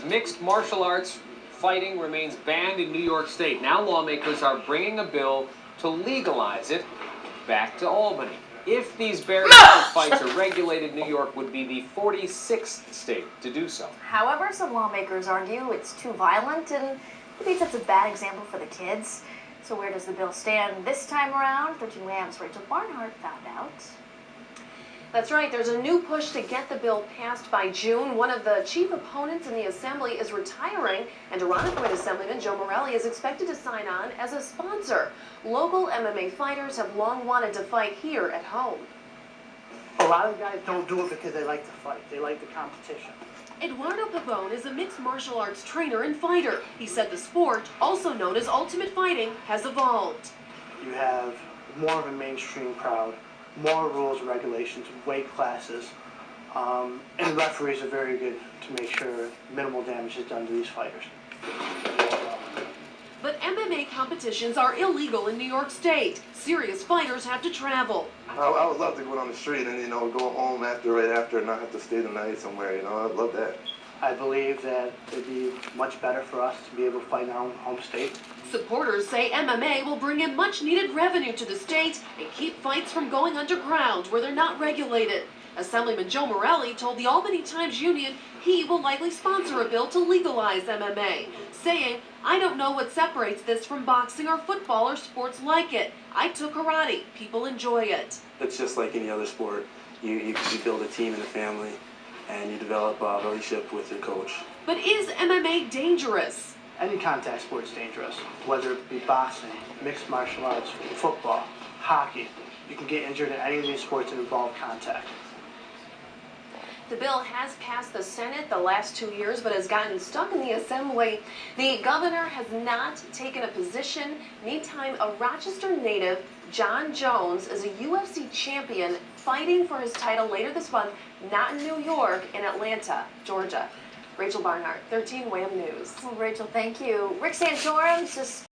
Mixed martial arts fighting remains banned in New York State. Now lawmakers are bringing a bill to legalize it back to Albany. If these bare knuckle fights are regulated, New York would be the 46th state to do so. However, some lawmakers argue it's too violent and maybe sets a bad example for the kids. So where does the bill stand this time around? 13 Rams' Rachel Barnhart found out. That's right. There's a new push to get the bill passed by June. One of the chief opponents in the assembly is retiring, and Irondequoit Assemblyman Joe Morelli is expected to sign on as a sponsor. Local MMA fighters have long wanted to fight here at home. A lot of guys don't do it because they like to fight. They like the competition. Eduardo Pavone is a mixed martial arts trainer and fighter. He said the sport, also known as ultimate fighting, has evolved. You have more of a mainstream crowd, more rules and regulations, weight classes, and referees are very good to make sure minimal damage is done to these fighters. But MMA competitions are illegal in New York State. Serious fighters have to travel. I would love to go down the street and, go home right after and not have to stay the night somewhere, I'd love that. I believe that it'd be much better for us to be able to fight in our own home state. Supporters say MMA will bring in much-needed revenue to the state and keep fights from going underground where they're not regulated. Assemblyman Joe Morelli told the Albany Times-Union he will likely sponsor a bill to legalize MMA, saying, "I don't know what separates this from boxing or football or sports like it. I took karate. People enjoy it." It's just like any other sport. You build a team and a family, and you develop a relationship with your coach. But is MMA dangerous? Any contact sport is dangerous, whether it be boxing, mixed martial arts, football, hockey. You can get injured in any of these sports that involve contact. The bill has passed the Senate the last 2 years, but has gotten stuck in the Assembly. The governor has not taken a position. Meantime, a Rochester native, John Jones, is a UFC champion fighting for his title later this month, not in New York, in Atlanta, Georgia. Rachel Barnhart, 13 WHAM News. Well, Rachel, thank you. Rick Santorum's just